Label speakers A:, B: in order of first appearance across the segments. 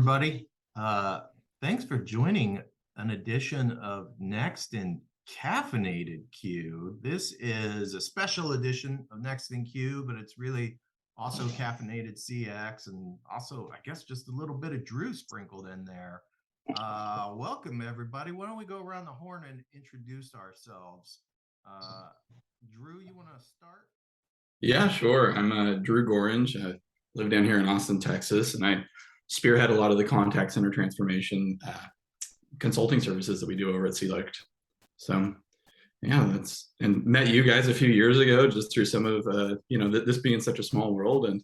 A: everybody. Thanks for joining an edition of Next in Caffeinated Q. This is a special edition of Next in Q, but it's really also Caffeinated CX and also, I guess, just a little bit of Drew sprinkled in there. Welcome, everybody. Why don't we go around the horn and introduce ourselves? Drew, you want to start?
B: Yeah, sure. I'm Drew Gorringe. I live down here in Austin, Texas, and I spearhead a lot of the contact center transformation consulting services that we do over at C-lect. So, yeah, and met you guys a few years ago just through some of this being such a small world, and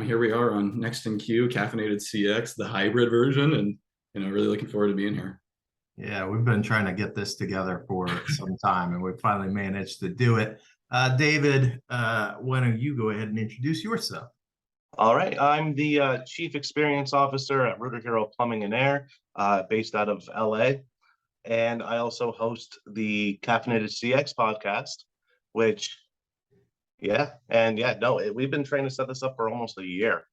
B: here we are on Next in Q, Caffeinated CX, the hybrid version, and really looking forward to being here.
A: Yeah, we've been trying to get this together for some time, and we finally managed to do it. David, why don't you go ahead and introduce yourself?
C: All right, I'm the Chief Experience Officer at Rotor Hero Plumbing and Air, based out of LA. And I also host the Caffeinated CX podcast, which, we've been trying to set this up for almost a year,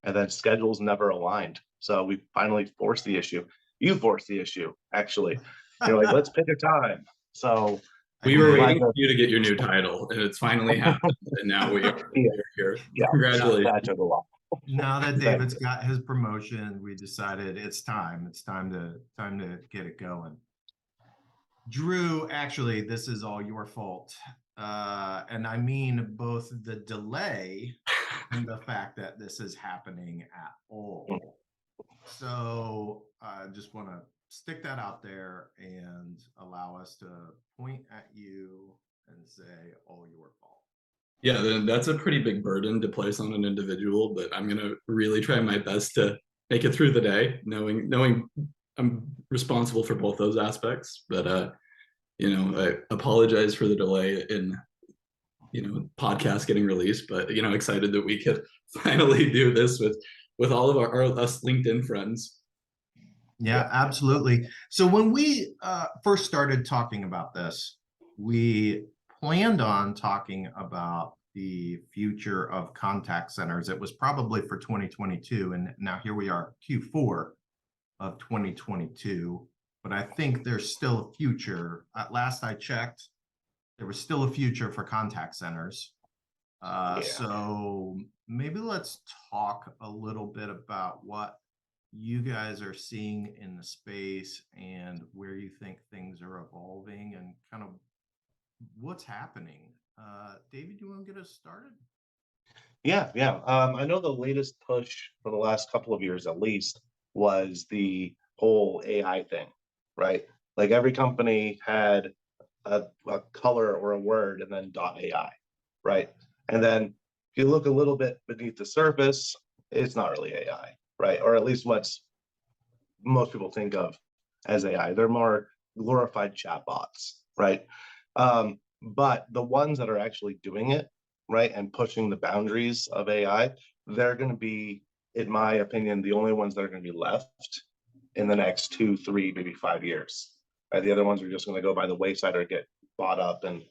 C: and then schedules never aligned. So we finally forced the issue. You forced the issue, actually. You're like, let's pick a time. So
B: we were waiting for you to get your new title, and it's finally happened. And now we are here.
C: Yeah,
B: congratulations.
C: that took a while.
A: Now that David's got his promotion, we decided it's time. It's time to get it going. Drew, actually, this is all your fault. And I mean both the delay and the fact that this is happening at all. So I just want to stick that out there and allow us to point at you and say all your fault.
B: Yeah, that's a pretty big burden to place on an individual, but I'm going to really try my best to make it through the day, knowing I'm responsible for both those aspects. But, I apologize for the delay in, podcast getting released, but, excited that we could finally do this with all of us LinkedIn friends.
A: Yeah, absolutely. So when we first started talking about this, we planned on talking about the future of contact centers. It was probably for 2022, and now here we are, Q4 of 2022. But I think there's still a future. At last I checked, there was still a future for contact centers. So maybe let's talk a little bit about what you guys are seeing in the space and where you think things are evolving and kind of what's happening. David, you want to get us started?
C: Yeah. I know the latest push for the last couple of years, at least, was the whole AI thing, right? Like every company had a color or a word and then .ai, right? And then if you look a little bit beneath the surface, it's not really AI, right? Or at least what's most people think of as AI. They're more glorified chatbots, right? But the ones that are actually doing it, right, and pushing the boundaries of AI, they're going to be, in my opinion, the only ones that are going to be left in the next 2, 3, maybe 5 years. Right? The other ones are just going to go by the wayside or get bought up and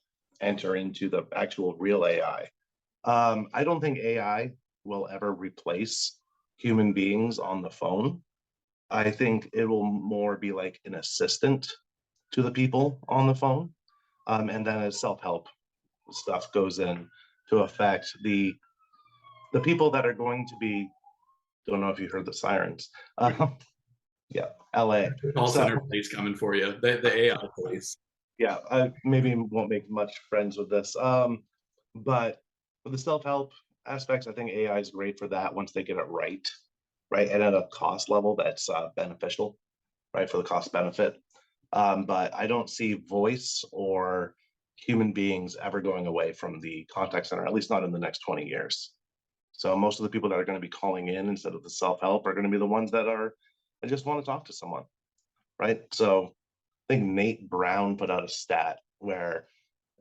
C: enter into the actual real AI. I don't think AI will ever replace human beings on the phone. I think it will more be like an assistant to the people on the phone. And then as self-help stuff goes in to affect the people that are going to be, don't know if you heard the sirens. Yeah, LA.
B: Call center police coming for you, the AI police.
C: Yeah, I maybe won't make much friends with this. But for the self-help aspects, I think AI is great for that once they get it right, and at a cost level that's beneficial, right, for the cost benefit. But I don't see voice or human beings ever going away from the contact center, at least not in the next 20 years. So most of the people that are going to be calling in instead of the self-help are going to be the ones that I just want to talk to someone, right? So I think Nate Brown put out a stat where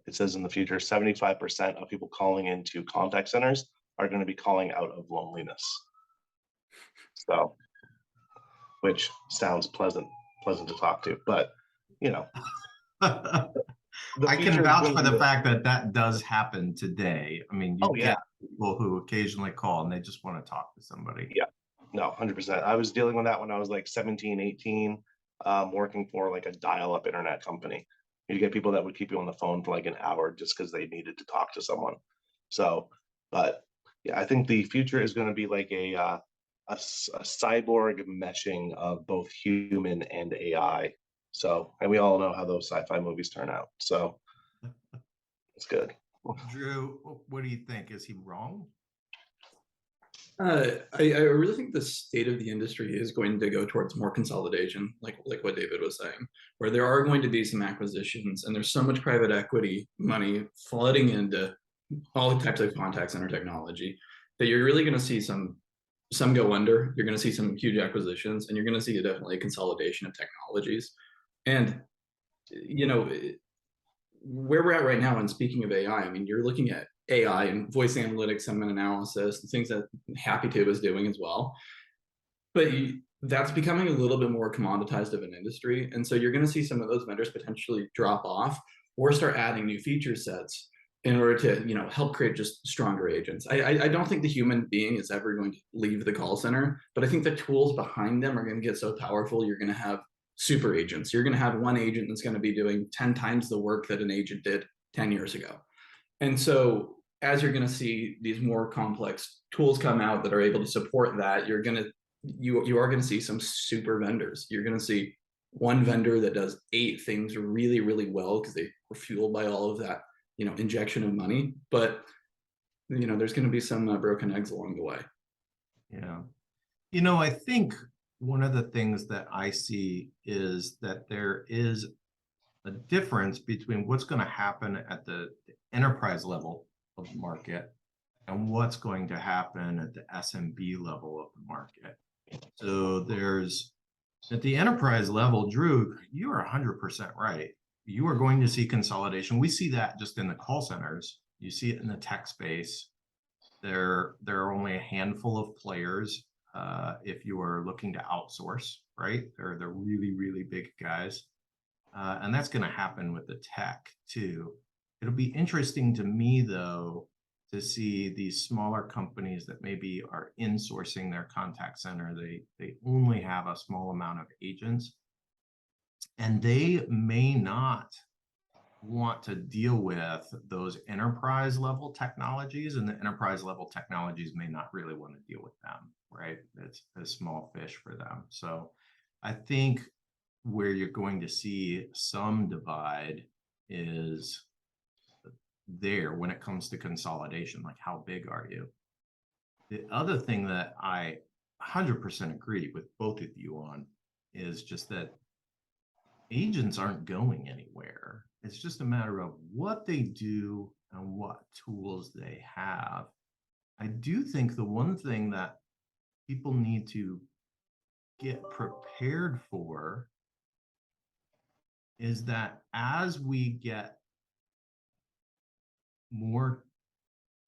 C: it says in the future, 75% of people calling into contact centers are going to be calling out of loneliness. So, which sounds pleasant to talk to, but
A: I can vouch for the fact that does happen today. I mean, you get people who occasionally call and they just want to talk to somebody.
C: Yeah. No, 100%. I was dealing with that when I was like 17, 18, working for like a dial-up internet company. You get people that would keep you on the phone for like an hour just because they needed to talk to someone. So, but yeah, I think the future is going to be like a cyborg meshing of both human and AI. So, and we all know how those sci-fi movies turn out. So it's good.
A: Drew, what do you think? Is he wrong?
B: I really think the state of the industry is going to go towards more consolidation, like what David was saying, where there are going to be some acquisitions, and there's so much private equity money flooding into all types of contact center technology that you're really going to see some go under. You're going to see some huge acquisitions, and you're going to see definitely a consolidation of technologies. And you know, where we're at right now, and speaking of AI, I mean, you're looking at AI and voice analytics, sentiment analysis, and things that Happy Tip is doing as well. But that's becoming a little bit more commoditized of an industry. And so you're going to see some of those vendors potentially drop off or start adding new feature sets in order to, you know, help create just stronger agents. I don't think the human being is ever going to leave the call center, but I think the tools behind them are going to get so powerful. You're going to have super agents. You're going to have one agent that's going to be doing 10 times the work that an agent did 10 years ago. And so as you're going to see these more complex tools come out that are able to support that, you are going to see some super vendors. You're going to see one vendor that does 8 things really, really well because they were fueled by all of that, you know, injection of money. But, you know, there's going to be some broken eggs along the way.
A: Yeah. You know, I think one of the things that I see is that there is a difference between what's going to happen at the enterprise level of the market and what's going to happen at the SMB level of the market. So there's, at the enterprise level, Drew, you are 100% right. You are going to see consolidation. We see that just in the call centers. You see it in the tech space. There are only a handful of players if you are looking to outsource, right? They're the really, really big guys. And that's going to happen with the tech too. It'll be interesting to me, though, to see these smaller companies that maybe are insourcing their contact center. They only have a small amount of agents, and they may not want to deal with those enterprise level technologies, and the enterprise level technologies may not really want to deal with them, right? It's a small fish for them. So I think where you're going to see some divide is there when it comes to consolidation. Like, how big are you? The other thing that I 100% agree with both of you on is just that agents aren't going anywhere. It's just a matter of what they do and what tools they have. I do think the one thing that people need to get prepared for is that as we get more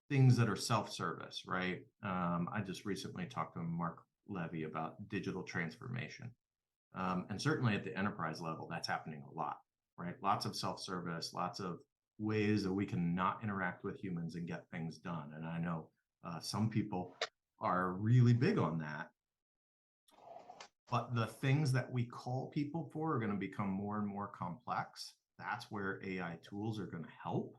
A: things that are self-service, right? I just recently talked to Mark Levy about digital transformation. And certainly at the enterprise level, that's happening a lot, right? Lots of self-service, lots of ways that we can not interact with humans and get things done. And I know some people are really big on that. But the things that we call people for are going to become more and more complex. That's where AI tools are going to help.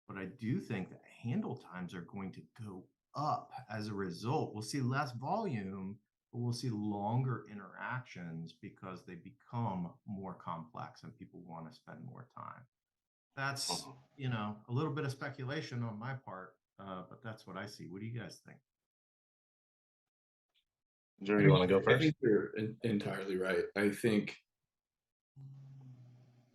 A: But I do think that handle times are going to go up as a result. We'll see less volume, but we'll see longer interactions because they become more complex and people want to spend more time. That's, you know, a little bit of speculation on my part, but that's what I see. What do you guys think?
C: Drew, you want to go first?
B: I think you're entirely right. I think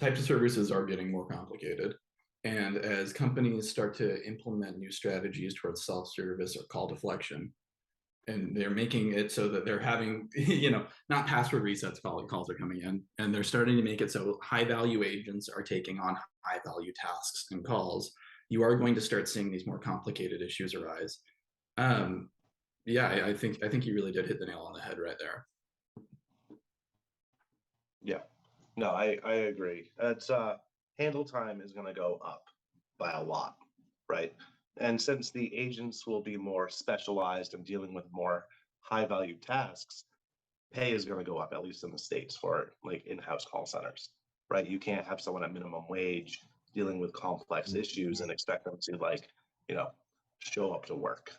B: types of services are getting more complicated. And as companies start to implement new strategies towards self-service or call deflection, and they're making it so that they're having, you know, not password resets, calls are coming in, and they're starting to make it so high-value agents are taking on high-value tasks and calls, you are going to start seeing these more complicated issues arise. Yeah, I think you really did hit the nail on the head right there.
C: Yeah, no, I agree. It's handle time is going to go up by a lot, right? And since the agents will be more specialized and dealing with more high value tasks, pay is going to go up, at least in the States, for like in-house call centers, right? You can't have someone at minimum wage dealing with complex issues and expect them to like, show up to work,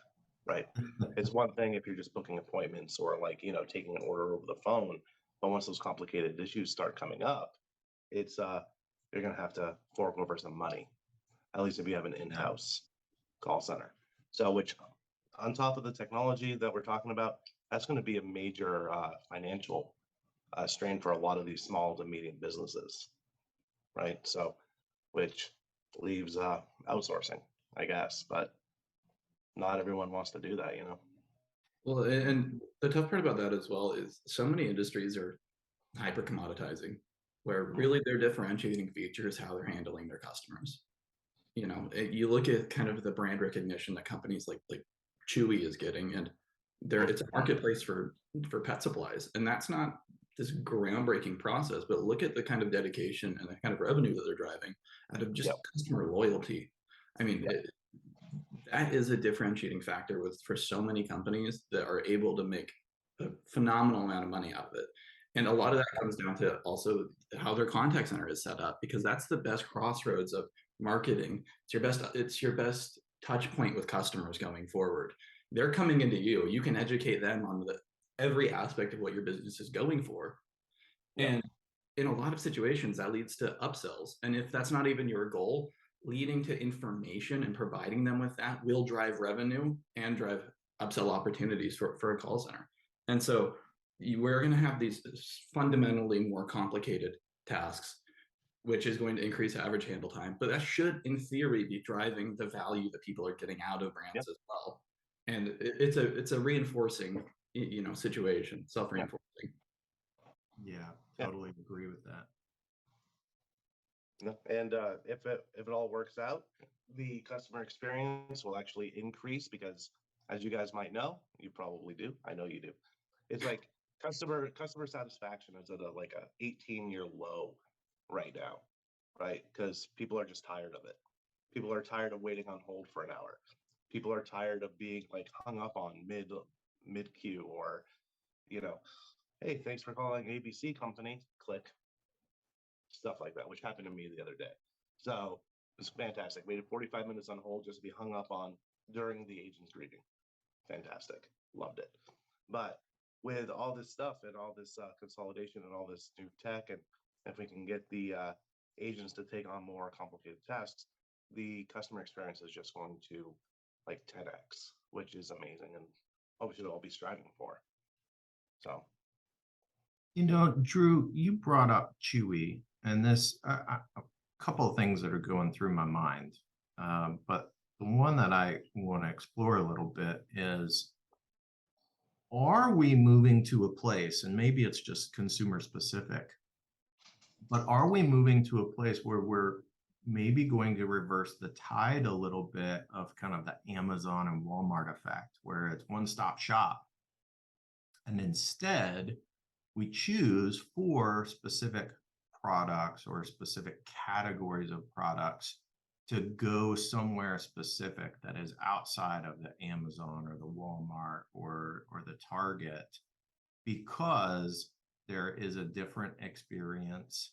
C: right? It's one thing if you're just booking appointments or like, taking an order over the phone, but once those complicated issues start coming up, it's you're going to have to fork over some money, at least if you have an in-house call center. So, which on top of the technology that we're talking about, that's going to be a major financial strain for a lot of these small to medium businesses, right? So, which leaves outsourcing, I guess, but not everyone wants to do that,
B: Well, and the tough part about that as well is so many industries are hyper commoditizing, where really their differentiating feature is how they're handling their customers. You look at kind of the brand recognition that companies like Chewy is getting, and it's a marketplace for pet supplies, and that's not this groundbreaking process, but look at the kind of dedication and the kind of revenue that they're driving out of just customer loyalty. I mean, that is a differentiating factor for so many companies that are able to make a phenomenal amount of money out of it. And a lot of that comes down to also how their contact center is set up, because that's the best crossroads of marketing. It's your best touch point with customers going forward. They're coming into you. You can educate them on every aspect of what your business is going for. And in a lot of situations, that leads to upsells. And if that's not even your goal, leading to information and providing them with that will drive revenue and drive upsell opportunities for a call center. And so we're going to have these fundamentally more complicated tasks, which is going to increase average handle time. But that should, in theory, be driving the value that people are getting out of brands as well. And it's a reinforcing, situation, self-reinforcing.
A: Yeah, totally agree with that.
C: And if it all works out, the customer experience will actually increase because, as you guys might know, you probably do. I know you do. It's like customer satisfaction is at a 18-year low right now, right? Because people are just tired of it. People are tired of waiting on hold for an hour. People are tired of being like hung up on mid queue, or hey, thanks for calling ABC company, click, stuff like that, which happened to me the other day. So it's fantastic. Waited 45 minutes on hold just to be hung up on during the agent's greeting. Fantastic. Loved it. But with all this stuff and all this consolidation and all this new tech, and if we can get the agents to take on more complicated tasks, the customer experience is just going to like 10x, which is amazing, and what we should all be striving for. So,
A: Drew, you brought up Chewy, and this a couple of things that are going through my mind. But the one that I want to explore a little bit is, are we moving to a place, and maybe it's just consumer specific, but are we moving to a place where we're maybe going to reverse the tide a little bit of kind of the Amazon and Walmart effect, where it's one-stop shop, and instead we choose for specific products or specific categories of products to go somewhere specific that is outside of the Amazon or the Walmart or the Target, because there is a different experience.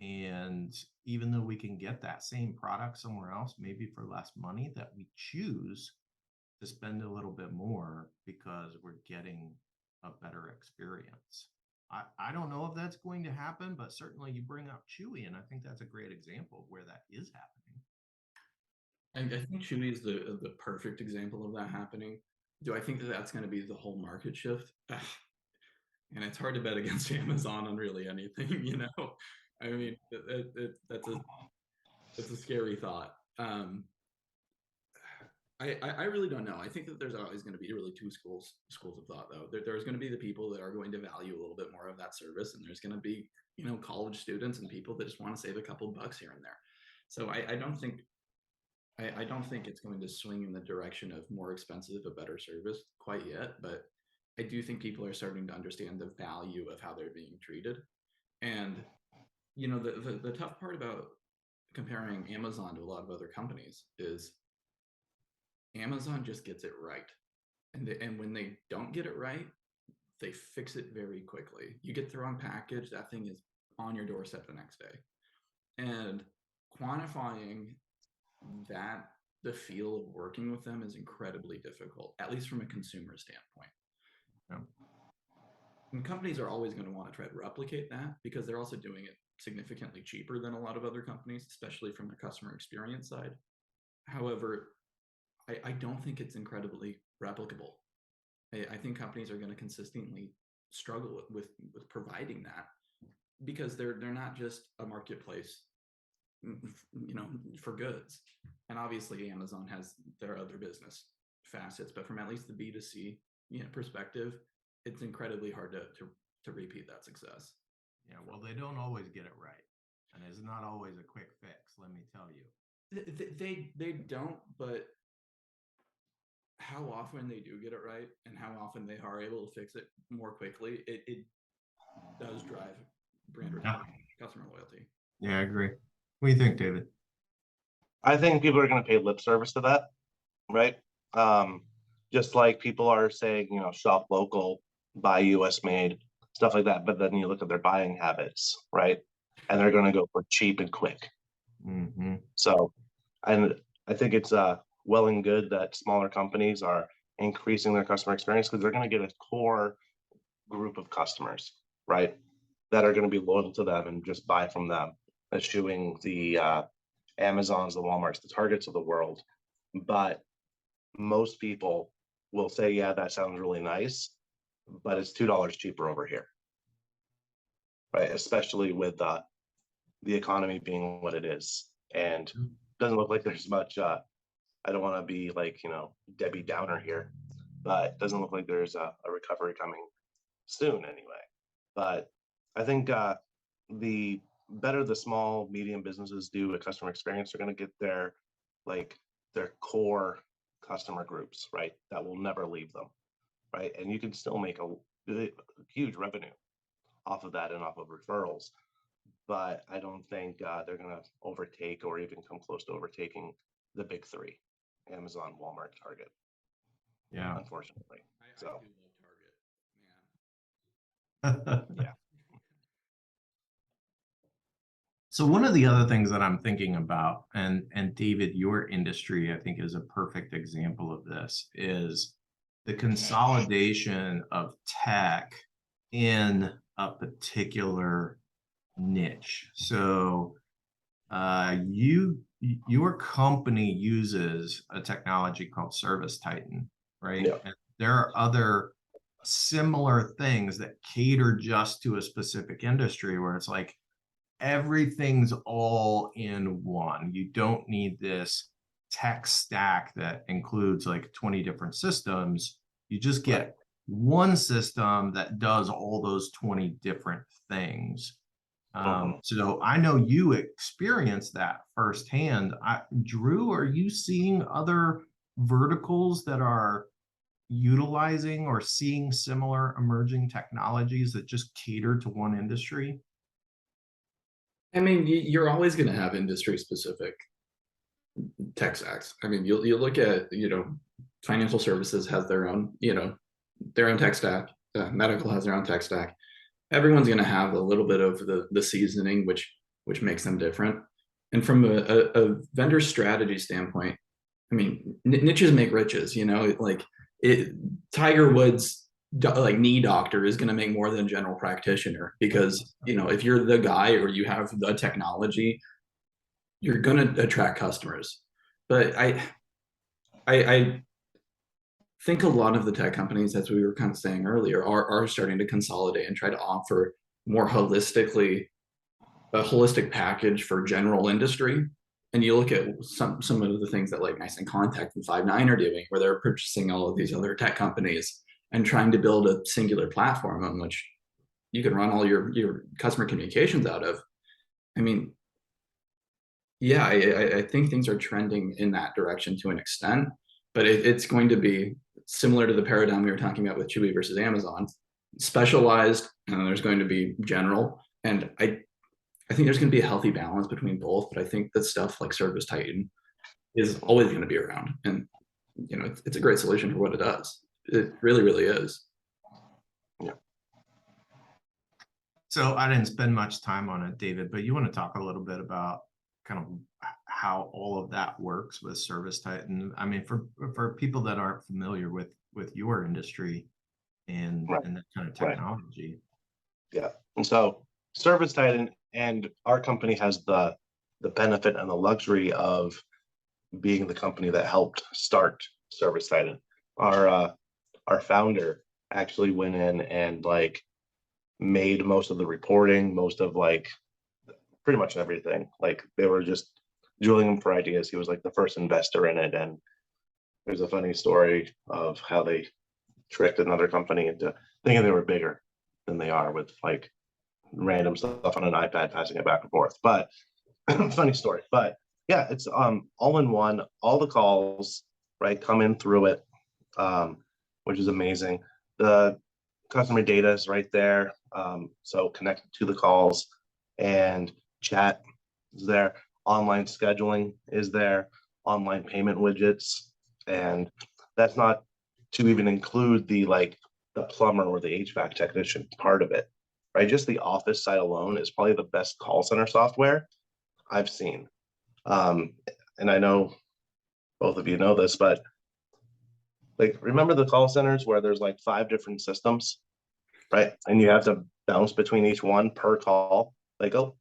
A: And even though we can get that same product somewhere else, maybe for less money, that we choose to spend a little bit more because we're getting a better experience. I don't know if that's going to happen, but certainly you bring up Chewy, and I think that's a great example of where that is happening.
B: I think Chewy is the perfect example of that happening. Do I think that that's going to be the whole market shift? And it's hard to bet against Amazon on really anything, I mean, that's a scary thought. I really don't know. I think that there's always going to be really two schools of thought, though. There's going to be the people that are going to value a little bit more of that service, and there's going to be, college students and people that just want to save a couple bucks here and there. So I don't think it's going to swing in the direction of more expensive, a better service quite yet. But I do think people are starting to understand the value of how they're being treated. And, the tough part about comparing Amazon to a lot of other companies is Amazon just gets it right. And when they don't get it right, they fix it very quickly. You get the wrong package, that thing is on your doorstep the next day. And quantifying that, the feel of working with them, is incredibly difficult, at least from a consumer standpoint.
A: Yeah.
B: And companies are always going to want to try to replicate that because they're also doing it significantly cheaper than a lot of other companies, especially from their customer experience side. However, I don't think it's incredibly replicable. I think companies are going to consistently struggle with providing that because they're not just a marketplace, for goods. And obviously Amazon has their other business facets, but from at least the B2C perspective, it's incredibly hard to repeat that success.
A: Yeah, well, they don't always get it right, and it's not always a quick fix, let me tell you.
B: They don't, but how often they do get it right and how often they are able to fix it more quickly, it does drive brand retention, customer loyalty.
A: Yeah, I agree. What do you think, David?
C: I think people are going to pay lip service to that, right? Just like people are saying, shop local, buy US made, stuff like that. But then you look at their buying habits, right? And they're going to go for cheap and quick.
A: Mm-hmm.
C: So, and I think it's well and good that smaller companies are increasing their customer experience because they're going to get a core group of customers, right? That are going to be loyal to them and just buy from them, eschewing the Amazons, the Walmarts, the Targets of the world. But most people will say, yeah, that sounds really nice, but it's $2 cheaper over here, right? Especially with the economy being what it is. And doesn't look like there's much, I don't want to be like, Debbie Downer here, but it doesn't look like there's a recovery coming soon anyway. But I think the better the small, medium businesses do a customer experience, they're going to get their core customer groups, right? That will never leave them, right? And you can still make a huge revenue off of that and off of referrals. But I don't think they're going to overtake or even come close to overtaking the big three, Amazon, Walmart, Target.
A: Yeah.
B: I
C: Unfortunately.
B: do love Target, man.
C: Yeah.
A: So one of the other things that I'm thinking about, and David, your industry, I think, is a perfect example of this, is the consolidation of tech in a particular niche. So your company uses a technology called Service Titan, right?
C: Yeah.
A: And there are other similar things that cater just to a specific industry where it's like everything's all in one. You don't need this tech stack that includes like 20 different systems. You just get one system that does all those 20 different things. So I know you experienced that firsthand. Drew, are you seeing other verticals that are utilizing or seeing similar emerging technologies that just cater to one industry?
B: I mean, you're always going to have industry specific tech stacks. I mean, you look at, financial services has their own, their own tech stack. Medical has their own tech stack. Everyone's going to have a little bit of the seasoning, which makes them different. And from a vendor strategy standpoint, I mean, niches make riches. Tiger Woods knee doctor is going to make more than general practitioner because if you're the guy or you have the technology, you're going to attract customers. But I think a lot of the tech companies, as we were kind of saying earlier, are starting to consolidate and try to offer more holistic package for general industry. And you look at some of the things that like Nice and Contact and Five9 are doing, where they're purchasing all of these other tech companies and trying to build a singular platform on which you can run all your customer communications out of. I mean, yeah, I think things are trending in that direction to an extent, but it's going to be similar to the paradigm we were talking about with Chewy versus Amazon, specialized, and there's going to be general. And I think there's going to be a healthy balance between both, but I think that stuff like Service Titan is always going to be around, and it's a great solution for what it does. It really, really is.
A: So I didn't spend much time on it, David, but you want to talk a little bit about kind of how all of that works with Service Titan. I mean, for people that aren't familiar with your industry and that kind of technology.
C: Yeah. And so Service Titan and our company has the benefit and the luxury of being the company that helped start Service Titan. Our founder actually went in and like made most of the reporting, most of like pretty much everything. Like they were just drilling him for ideas. He was like the first investor in it. And there's a funny story of how they tricked another company into thinking they were bigger than they are with like random stuff on an iPad, passing it back and forth. But funny story. But yeah, it's all in one, all the calls, right, come in through it, which is amazing. The customer data is right there. So connected to the calls, and chat is there. Online scheduling is there. Online payment widgets. And that's not to even include the plumber or the HVAC technician part of it, right? Just the office side alone is probably the best call center software I've seen. And I know both of you know this, but like, remember the call centers where there's like 5 different systems, right? And you have to bounce between each one per call. Like, oh,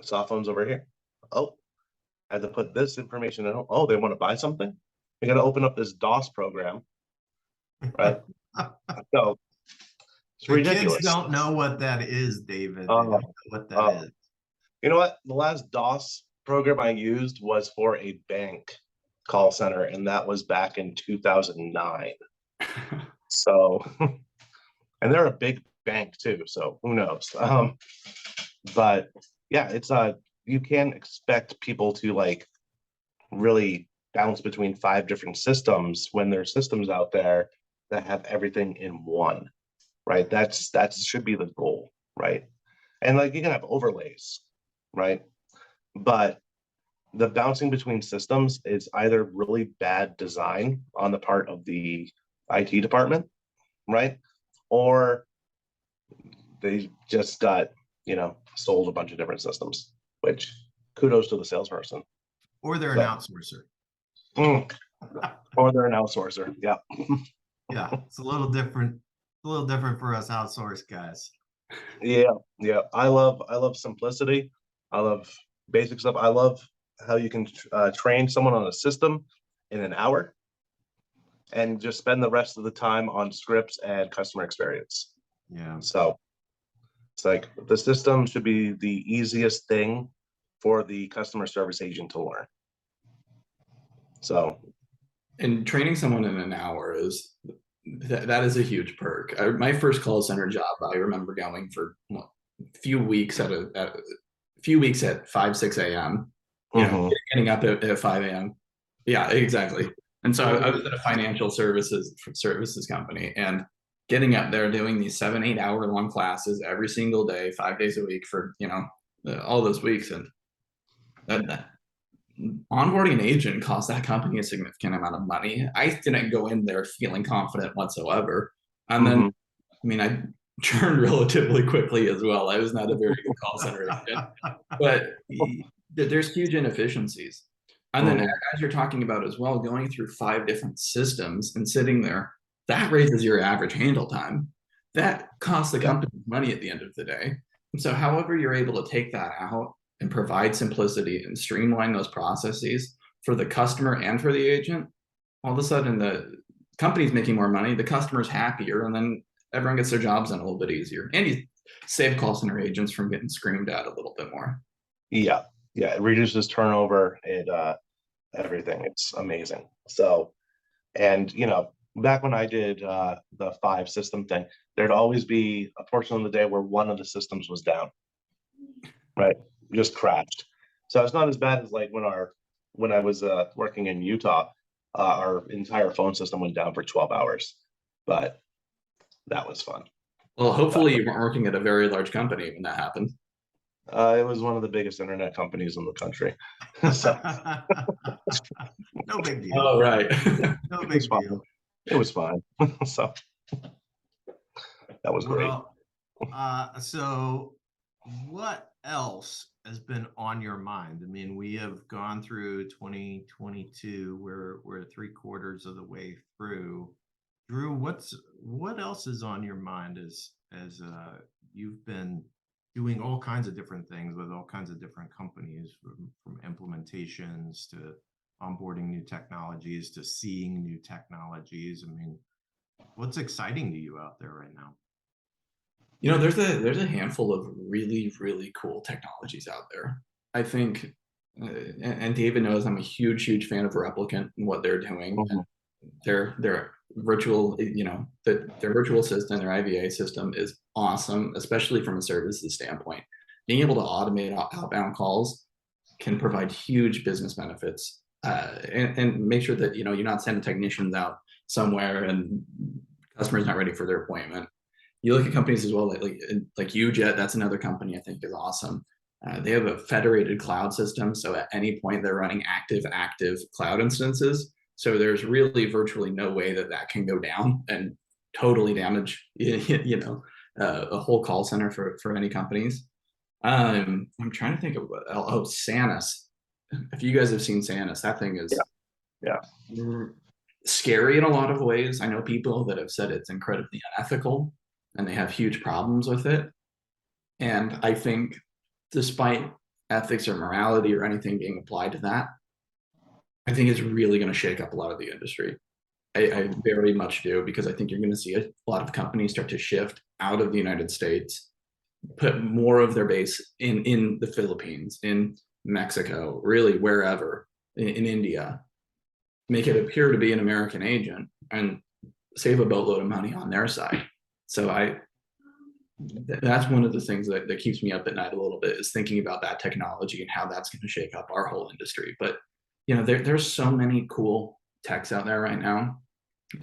C: soft phone's over here. Oh, I had to put this information in. Oh, they want to buy something. You got to open up this DOS program, right? So it's
A: The
C: ridiculous.
A: kids don't know what that is, David. They don't know what that is.
C: You know what? The last DOS program I used was for a bank call center, and that was back in 2009. So, and they're a big bank too, so who knows? But yeah, it's you can't expect people to like really bounce between 5 different systems when there's systems out there that have everything in one, right? That should be the goal, right? And like you can have overlays, right? But the bouncing between systems is either really bad design on the part of the IT department, right? Or they just got, sold a bunch of different systems, which kudos to the salesperson.
A: Or they're an outsourcer.
C: Or they're an outsourcer. Yeah.
A: Yeah, it's a little different for us outsourced guys.
C: Yeah. I love simplicity. I love basic stuff. I love how you can train someone on a system in an hour and just spend the rest of the time on scripts and customer experience.
A: Yeah.
C: So it's like the system should be the easiest thing for the customer service agent to learn. So,
B: and training someone in an hour is that is a huge perk. My first call center job, I remember going for a few weeks at 5, 6 a.m. Getting up at 5 a.m. Yeah, exactly. And so I was at a financial services company, and getting up there doing these 7, 8 hour long classes every single day, 5 days a week for all those weeks, and that onboarding an agent cost that company a significant amount of money. I didn't go in there feeling confident whatsoever, and then I churned relatively quickly as well. I was not a very good call center agent, but there's huge inefficiencies. And then as you're talking about as well, going through 5 different systems and sitting there, that raises your average handle time. That costs the company money at the end of the day. And so however you're able to take that out and provide simplicity and streamline those processes for the customer and for the agent, all of a sudden the company's making more money, the customer's happier, and then everyone gets their jobs done a little bit easier. And you save call center agents from getting screamed at a little bit more. Yeah, it reduces turnover and everything. It's amazing. So, and back when I did the 5 system thing, there'd always be a portion of the day where one of the systems was down, right? Just crashed. So it's not as bad as like when I was working in Utah, our entire phone system went down for 12 hours, but that was fun. Well, hopefully you weren't working at a very large company when that happened. It was one of the biggest internet companies in the country. So
A: No big deal.
B: Oh, right.
A: No big deal.
C: it was fine. So that was great.
A: Well, so what else has been on your mind? I mean, we have gone through 2022. We're 3/4 of the way through. Drew, what else is on your mind as you've been doing all kinds of different things with all kinds of different companies, from implementations to onboarding new technologies to seeing new technologies? I mean, what's exciting to you out there right now?
B: You know, there's a handful of really, really cool technologies out there. I think, and David knows I'm a huge fan of Replicant and what they're doing.
C: Mhm.
B: Their virtual, you know, their virtual assistant, their IVA system is awesome, especially from a services standpoint. Being able to automate outbound calls can provide huge business benefits, and make sure that, you know, you're not sending technicians out somewhere and customers not ready for their appointment. You look at companies as well, like UJet, that's another company I think is awesome. They have a federated cloud system, so at any point they're running active cloud instances. So there's really virtually no way that that can go down and totally damage, you know, a whole call center for any companies. I'm trying to think of Sanus. If you guys have seen Sanus, that thing is
C: Yeah.
B: scary in a lot of ways. I know people that have said it's incredibly unethical and they have huge problems with it. And I think despite ethics or morality or anything being applied to that, I think it's really going to shake up a lot of the industry. I very much do, because I think you're going to see a lot of companies start to shift out of the United States, put more of their base in the Philippines, in Mexico, really wherever, in India, make it appear to be an American agent and save a boatload of money on their side. So that's one of the things that keeps me up at night a little bit, is thinking about that technology and how that's going to shake up our whole industry. But you know, there's so many cool techs out there right now,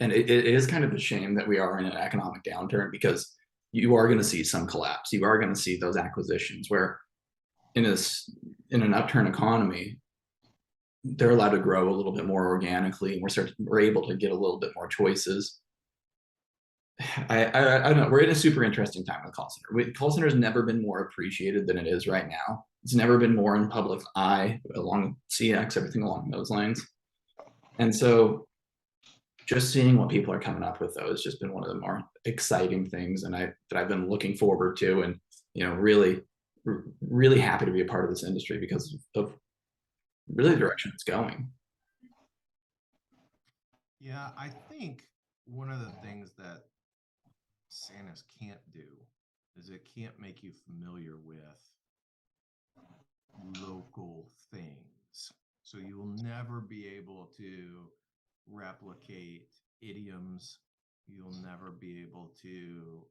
B: and it is kind of a shame that we are in an economic downturn, because you are going to see some collapse. You are going to see those acquisitions where in an upturn economy, they're allowed to grow a little bit more organically, and we're able to get a little bit more choices. I don't know. We're in a super interesting time with call center. Call center has never been more appreciated than it is right now. It's never been more in public eye, along CX, everything along those lines. And so just seeing what people are coming up with, though, has just been one of the more exciting things, and that I've been looking forward to, and you know, really happy to be a part of this industry because of really the direction it's going.
A: Yeah, I think one of the things that Sanus can't do is it can't make you familiar with local things. So you will never be able to replicate idioms. You'll never be able to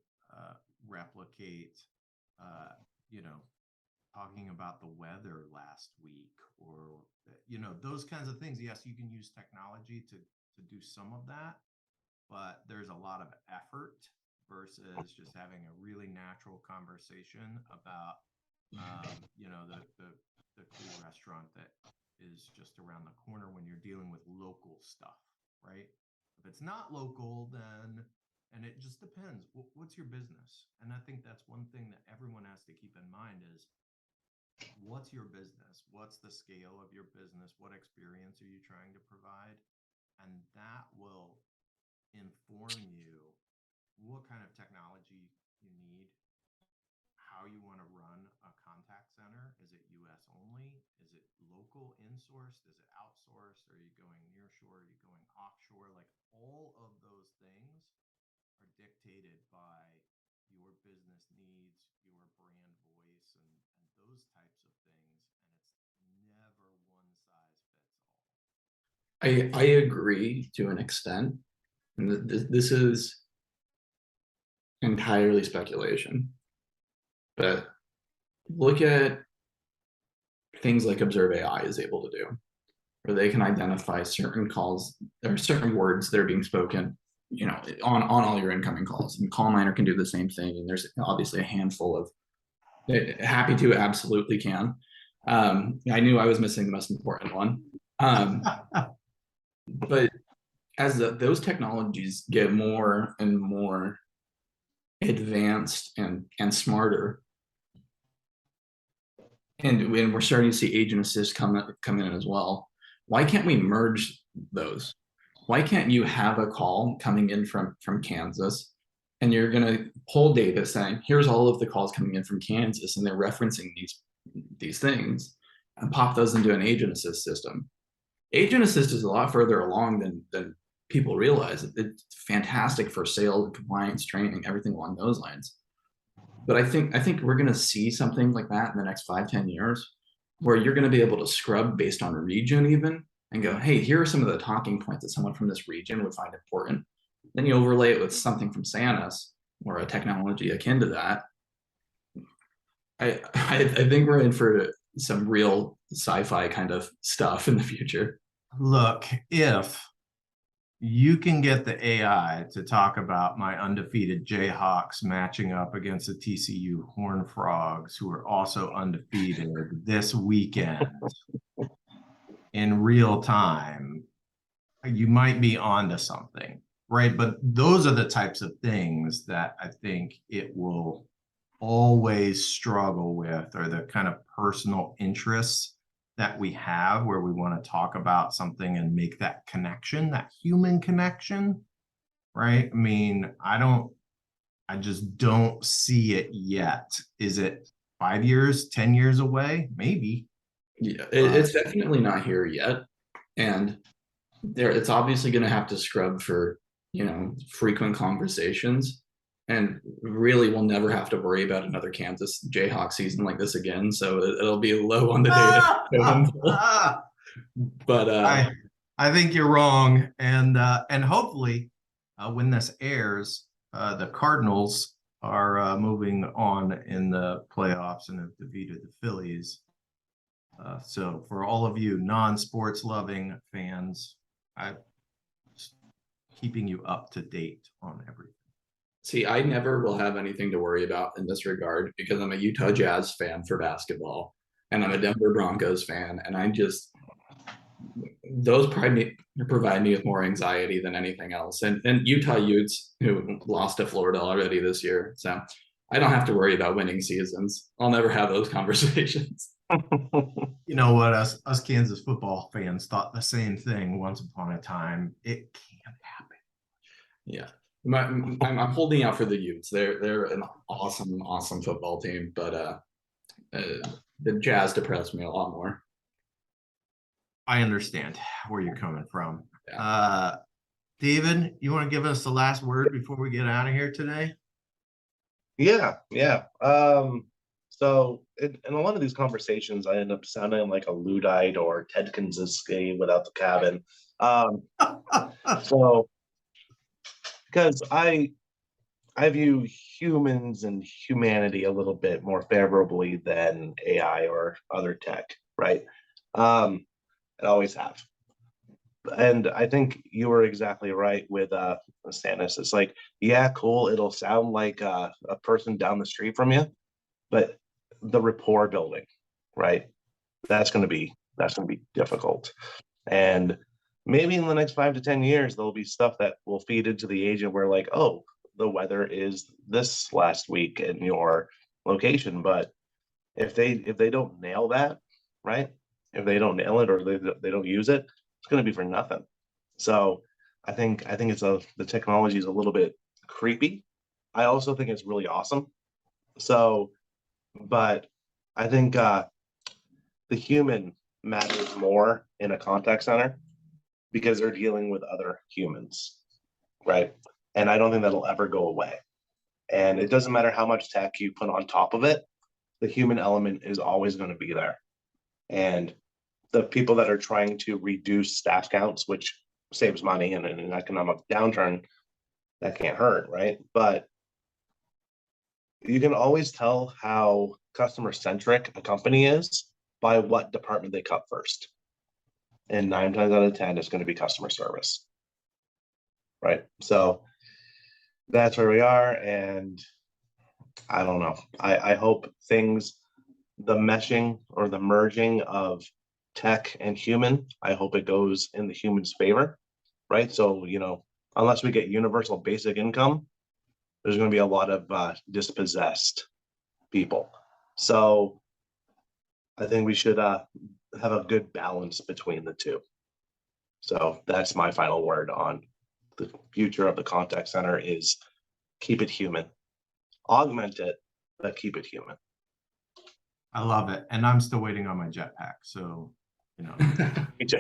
A: replicate, you know, talking about the weather last week, or, you know, those kinds of things. Yes, you can use technology to do some of that, but there's a lot of effort versus just having a really natural conversation about, you know, the cool restaurant that is just around the corner when you're dealing with local stuff, right? If it's not local, then, and it just depends. What's your business? And I think that's one thing that everyone has to keep in mind is, what's your business? What's the scale of your business? What experience are you trying to provide? And that will inform you what kind of technology you need, how you want to run a contact center. Is it US only? Is it local insourced? Is it outsourced? Are you going near shore? Are you going offshore? Like, all of those things are dictated by your business needs, your brand voice, and those types of things. And it's never one size fits all.
B: I agree to an extent. And this is entirely speculation, but look at things like Observe AI is able to do, where they can identify certain calls or certain words that are being spoken, you know, on all your incoming calls. And Call Miner can do the same thing. And there's obviously a handful of Happy to absolutely can. I knew I was missing the most important one. But as those technologies get more and more advanced and smarter, and when we're starting to see agent assist come in as well, why can't we merge those? Why can't you have a call coming in from Kansas, and you're going to pull data saying, here's all of the calls coming in from Kansas, and they're referencing these things, and pop those into an agent assist system. Agent assist is a lot further along than people realize. It's fantastic for sales, compliance, training, everything along those lines. But I think we're going to see something like that in the next 5-10 years, where you're going to be able to scrub based on region even, and go, hey, here are some of the talking points that someone from this region would find important. Then you overlay it with something from Sanus or a technology akin to that. I think we're in for some real sci-fi kind of stuff in the future.
A: Look, if you can get the AI to talk about my undefeated Jayhawks matching up against the TCU Horned Frogs, who are also undefeated this weekend in real time, you might be onto something, right? But those are the types of things that I think it will always struggle with, or the kind of personal interests that we have, where we want to talk about something and make that connection, that human connection, right? I mean, I just don't see it yet. Is it 5 years, 10 years away? Maybe.
B: Yeah, it's definitely not here yet. And it's obviously going to have to scrub for, frequent conversations. And really, we'll never have to worry about another Kansas Jayhawk season like this again. So it'll be low on the data. But
A: I think you're wrong, and hopefully, when this airs, the Cardinals are moving on in the playoffs and have defeated the Phillies. So for all of you non-sports loving fans, I'm keeping you up to date on everything.
B: See, I never will have anything to worry about in this regard, because I'm a Utah Jazz fan for basketball, and I'm a Denver Broncos fan, and those provide me with more anxiety than anything else. And Utah Utes, who lost to Florida already this year, so I don't have to worry about winning seasons. I'll never have those conversations.
A: You know what? Us Kansas football fans thought the same thing once upon a time. It can't happen.
B: Yeah. I'm holding out for the Utes. They're an awesome football team, but the Jazz depressed me a lot more.
A: I understand where you're coming from.
B: Yeah.
A: David, you want to give us the last word before we get out of here today?
C: Yeah. So in a lot of these conversations, I end up sounding like a Luddite or Ted Kaczynski without the cabin. So because I view humans and humanity a little bit more favorably than AI or other tech, right? I always have. And I think you were exactly right with Stannis. It's like, yeah, cool. It'll sound like a person down the street from you, but the rapport building, right? That's going to be difficult. And maybe in the next 5 to 10 years, there'll be stuff that will feed into the agent where, like, oh, the weather is this last week in your location. But if they don't nail that, right? If they don't nail it, or they don't use it, it's going to be for nothing. So I think it's the technology is a little bit creepy. I also think it's really awesome. So, but I think the human matters more in a contact center, because they're dealing with other humans, right? And I don't think that'll ever go away. And it doesn't matter how much tech you put on top of it, the human element is always going to be there. And the people that are trying to reduce staff counts, which saves money in an economic downturn, that can't hurt, right? But you can always tell how customer centric a company is by what department they cut first. And 9 times out of 10, it's going to be customer service, right? So that's where we are. And I don't know. I hope the meshing or the merging of tech and human, I hope it goes in the human's favor. right? So, unless we get universal basic income, there's going to be a lot of dispossessed people. So I think we should have a good balance between the two. So that's my final word on the future of the contact center is keep it human. Augment it, but keep it human.
A: I love it. And I'm still waiting on my jetpack. So,
C: Me too.